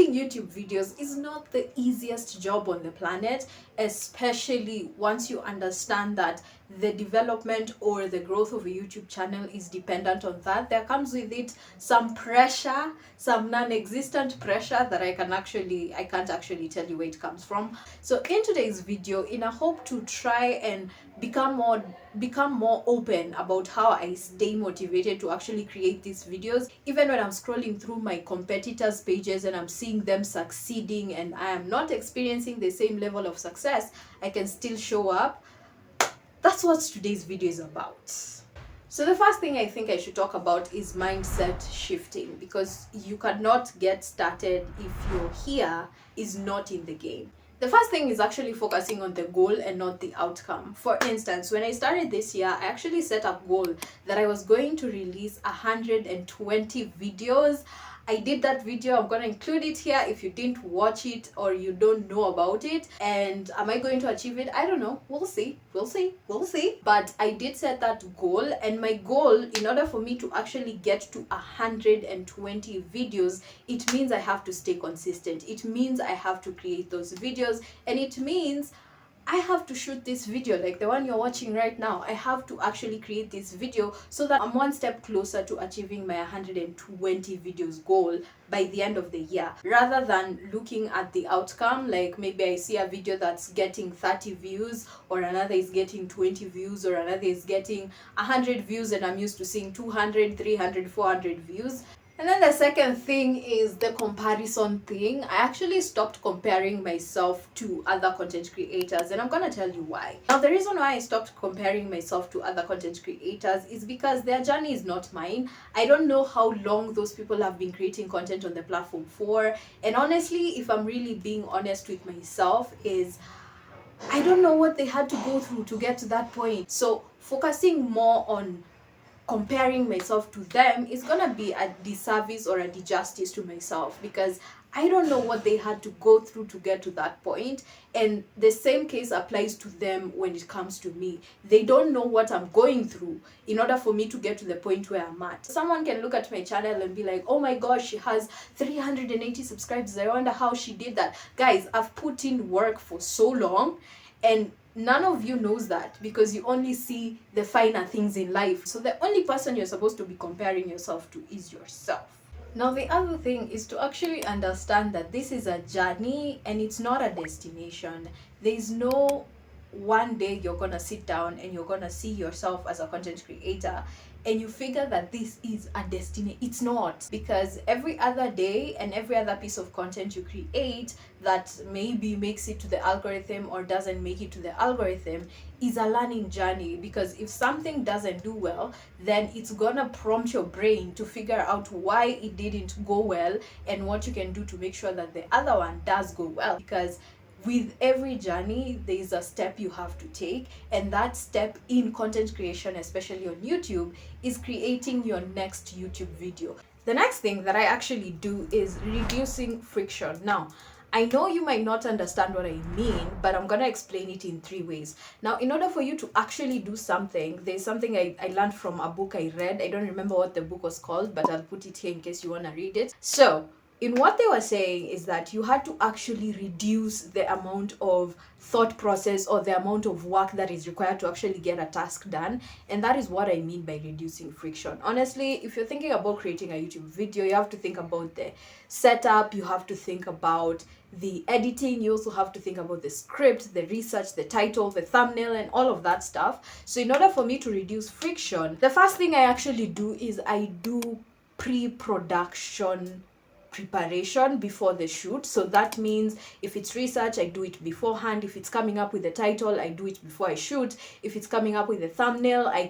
Creating YouTube videos is not the easiest job on the planet, especially once you understand that the development or the growth of a YouTube channel is dependent on that. There comes with it some pressure, some non-existent pressure that I can't actually tell you where it comes from. So in today's video, in a hope to try and become more open about how I stay motivated to actually create these videos, even when I'm scrolling through my competitors' pages and I'm seeing them succeeding and I am not experiencing the same level of success, I can still show up. That's what today's video is about. So the first thing I think I should talk about is mindset shifting, because you cannot get started if your here is not in the game. The first thing is actually focusing on the goal and not the outcome. For instance, when I started this year, I actually set up goal that I was going to release 120 videos. I did that video. I'm going to include it here if you didn't watch it or you don't know about it. And am I going to achieve it? I don't know. We'll see. But I did set that goal, and my goal, in order for me to actually get to 120 videos, it means I have to stay consistent. It means I have to create those videos, and it means I have to shoot this video like the one you're watching right now. I have to actually create this video so that I'm one step closer to achieving my 120 videos goal by the end of the year, rather than looking at the outcome. Like maybe I see a video that's getting 30 views, or another is getting 20 views, or another is getting 100 views, and I'm used to seeing 200, 300, 400 views. And then the second thing is the comparison thing. I actually stopped comparing myself to other content creators, and I'm gonna tell you why. Now, the reason why I stopped comparing myself to other content creators is because their journey is not mine. I don't know how long those people have been creating content on the platform for, and honestly, if I'm really being honest with myself, is I don't know what they had to go through to get to that point. So focusing more on comparing myself to them is gonna be a disservice or a disjustice to myself, because I don't know what they had to go through to get to that point. And the same case applies to them when it comes to me. They don't know what I'm going through in order for me to get to the point where I'm at. Someone can look at my channel and be like, oh my gosh, she has 380 subscribers. I wonder how she did that. Guys, I've put in work for so long, and none of you knows that, because you only see the finer things in life. So the only person you're supposed to be comparing yourself to is yourself. Now, the other thing is to actually understand that this is a journey and it's not a destination. There is no one day you're gonna sit down and you're gonna see yourself as a content creator and you figure that this is a destiny. It's not, because every other day and every other piece of content you create that maybe makes it to the algorithm or doesn't make it to the algorithm is a learning journey. Because if something doesn't do well, then it's gonna prompt your brain to figure out why it didn't go well and what you can do to make sure that the other one does go well. Because with every journey, there is a step you have to take, and that step in content creation, especially on YouTube, is creating your next YouTube video. The next thing that I actually do is reducing friction. Now, I know you might not understand what I mean, but I'm gonna explain it in 3 ways. Now, in order for you to actually do something, there's something I learned from a book I read. I don't remember what the book was called, but I'll put it here in case you wanna read it. So, in what they were saying is that you had to actually reduce the amount of thought process or the amount of work that is required to actually get a task done. And that is what I mean by reducing friction. Honestly, if you're thinking about creating a YouTube video, you have to think about the setup, you have to think about the editing, you also have to think about the script, the research, the title, the thumbnail, and all of that stuff. So in order for me to reduce friction, the first thing I actually do is I do pre-production preparation before the shoot. So that means if it's research, I do it beforehand. If it's coming up with the title, I do it before I shoot. If it's coming up with the thumbnail, I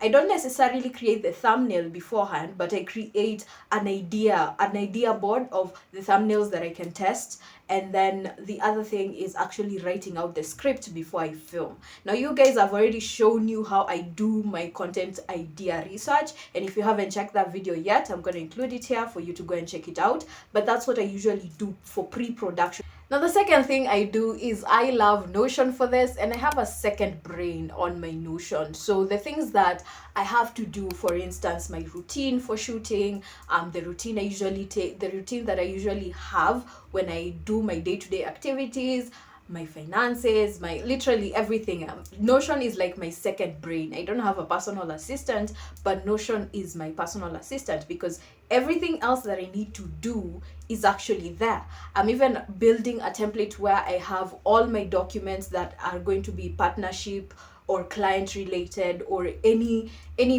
don't necessarily create the thumbnail beforehand, but I create an idea board of the thumbnails that I can test. And then the other thing is actually writing out the script before I film. Now, you guys have already shown you how I do my content idea research. And if you haven't checked that video yet, I'm going to include it here for you to go and check it it out, but that's what I usually do for pre-production. Now, the second thing I do is I love Notion for this, and I have a second brain on my Notion. So the things that I have to do, for instance, my routine for shooting, the routine that I usually have when I do my day-to-day activities, my finances, my literally everything. Notion is like my second brain. I don't have a personal assistant, but Notion is my personal assistant because everything else that I need to do is actually there. I'm even building a template where I have all my documents that are going to be partnership or client related, or any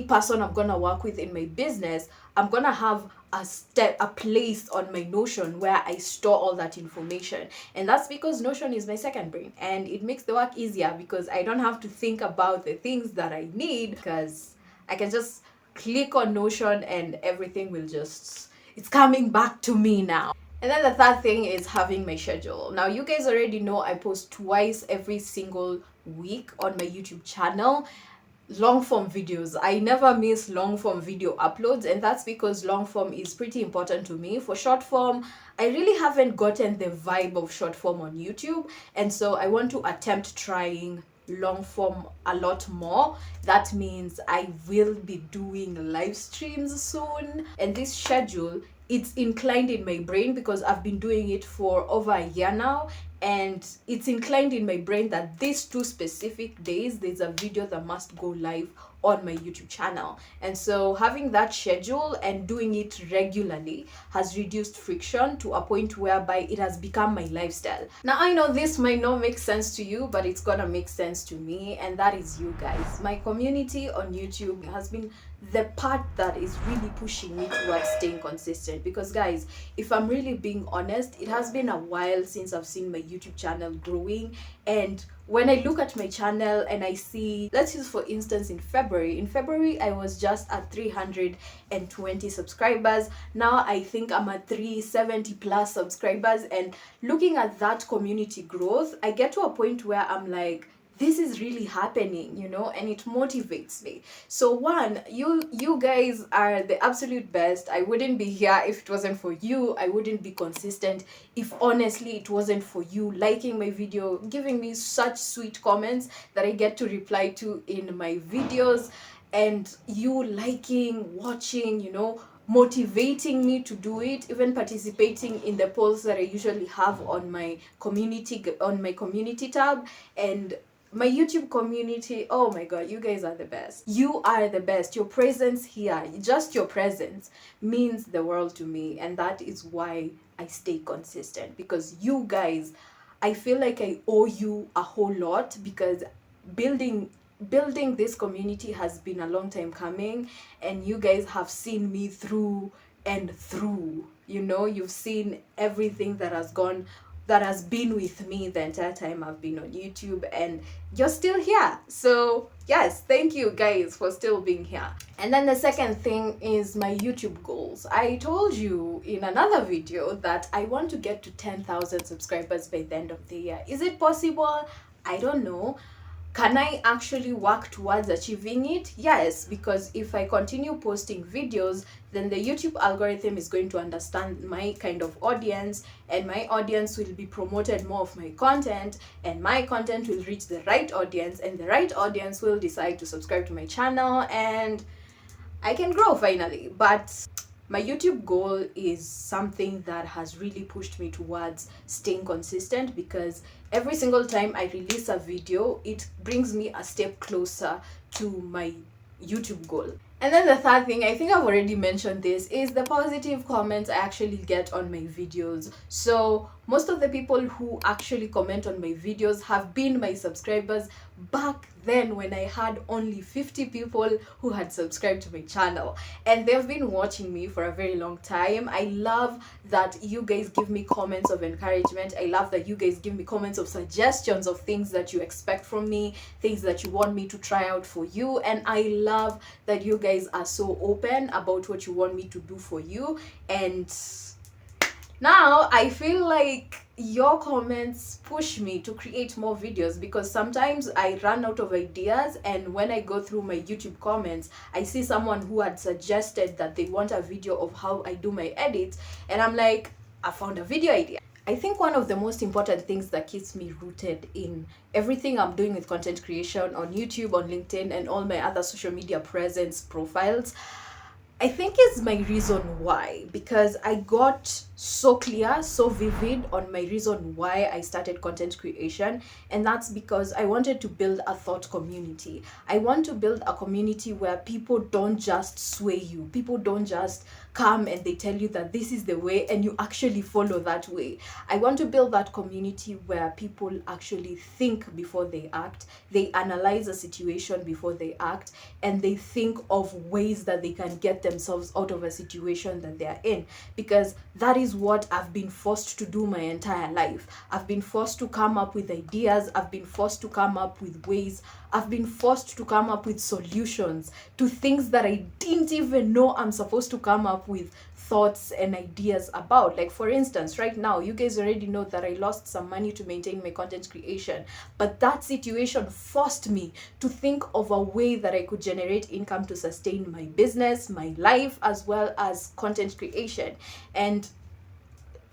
person I'm gonna work with in my business. I'm gonna have a place on my Notion where I store all that information. And that's because Notion is my second brain, and it makes the work easier because I don't have to think about the things that I need, because I can just click on Notion and everything will just, it's coming back to me now. And then the third thing is having my schedule. Now, you guys already know I post twice every single week on my YouTube channel. Long form videos. I never miss long form video uploads, and that's because long form is pretty important to me. For short form, I really haven't gotten the vibe of short form on YouTube, and so I want to attempt trying long form a lot more. That means I will be doing live streams soon, and this schedule, it's inclined in my brain because I've been doing it for over a year now, and it's inclined in my brain that these 2 specific days there's a video that must go live on my YouTube channel. And so having that schedule and doing it regularly has reduced friction to a point whereby it has become my lifestyle. Now, I know this might not make sense to you, but it's gonna make sense to me, and that is you guys. My community on YouTube has been the part that is really pushing me towards staying consistent, because guys, if I'm really being honest, it has been a while since I've seen my YouTube channel growing. And when I look at my channel and I see, let's use for instance in February I was just at 320 subscribers. Now I think I'm at 370 plus subscribers, and looking at that community growth, I get to a point where I'm like, this is really happening, you know, and it motivates me. So one, you guys are the absolute best. I wouldn't be here if it wasn't for you. I wouldn't be consistent if honestly it wasn't for you liking my video, giving me such sweet comments that I get to reply to in my videos, and you liking, watching, you know, motivating me to do it, even participating in the polls that I usually have on my community tab. And my YouTube community, oh my god, you guys are the best. You are the best. Your presence here, just your presence, means the world to me, and that is why I stay consistent, because you guys, I feel like I owe you a whole lot, because building this community has been a long time coming, and you guys have seen me through and through. You know, you've seen everything that has been with me the entire time I've been on YouTube, and you're still here. So yes, thank you guys for still being here. And then the second thing is my YouTube goals. I told you in another video that I want to get to 10,000 subscribers by the end of the year. Is it possible? I don't know. Can I actually work towards achieving it? Yes, because if I continue posting videos, then the YouTube algorithm is going to understand my kind of audience, and my audience will be promoted more of my content, and my content will reach the right audience, and the right audience will decide to subscribe to my channel, and I can grow finally. But my YouTube goal is something that has really pushed me towards staying consistent, because every single time I release a video, it brings me a step closer to my YouTube goal. And then the third thing, I think I've already mentioned this, is the positive comments I actually get on my videos. So most of the people who actually comment on my videos have been my subscribers back then, when I had only 50 people who had subscribed to my channel, and they've been watching me for a very long time. I love that you guys give me comments of encouragement. I love that you guys give me comments of suggestions of things that you expect from me, things that you want me to try out for you, and I love that you guys are so open about what you want me to do for you. And now I feel like your comments push me to create more videos, because sometimes I run out of ideas, and when I go through my YouTube comments, I see someone who had suggested that they want a video of how I do my edits, and I'm like, I found a video idea. I think one of the most important things that keeps me rooted in everything I'm doing with content creation on YouTube, on LinkedIn, and all my other social media presence profiles, I think is my reason why, because I got so clear, so vivid on my reason why I started content creation, and that's because I wanted to build a thought community. I want to build a community where people don't just sway you, people don't just come and they tell you that this is the way and you actually follow that way. I want to build that community where people actually think before they act, they analyze a situation before they act, and they think of ways that they can get themselves out of a situation that they are in, because that is what I've been forced to do my entire life. I've been forced to come up with ideas, I've been forced to come up with ways, I've been forced to come up with solutions to things that I didn't even know I'm supposed to come up with thoughts and ideas about. Like, for instance, right now, you guys already know that I lost some money to maintain my content creation, but that situation forced me to think of a way that I could generate income to sustain my business, my life, as well as content creation. And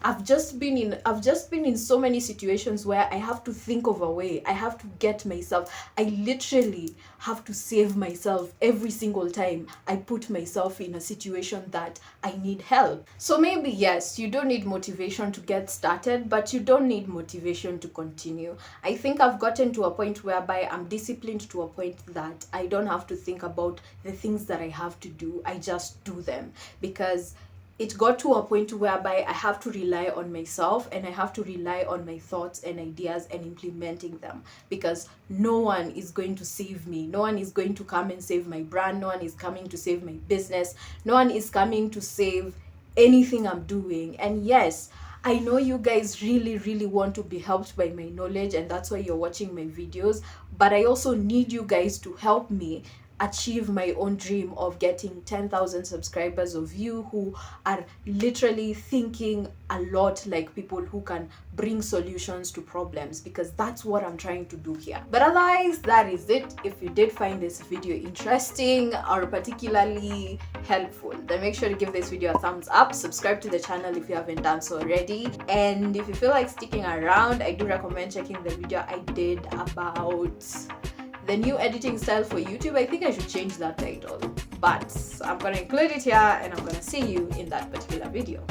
I've just been in so many situations where I have to think of a way. I have to get myself. I literally have to save myself every single time I put myself in a situation that I need help. So maybe yes, you don't need motivation to get started, but you don't need motivation to continue. I think I've gotten to a point whereby I'm disciplined to a point that I don't have to think about the things that I have to do. I just do them, because it got to a point whereby I have to rely on myself, and I have to rely on my thoughts and ideas and implementing them, because no one is going to save me. No one is going to come and save my brand. No one is coming to save my business. No one is coming to save anything I'm doing. And yes, I know you guys really, really want to be helped by my knowledge, and that's why you're watching my videos, but I also need you guys to help me achieve my own dream of getting 10,000 subscribers, of you who are literally thinking a lot like people who can bring solutions to problems, because that's what I'm trying to do here. But otherwise, that is it. If you did find this video interesting or particularly helpful, then make sure to give this video a thumbs up, subscribe to the channel if you haven't done so already, and if you feel like sticking around, I do recommend checking the video I did about the new editing style for YouTube. I think I should change that title, but I'm gonna include it here, and I'm gonna see you in that particular video.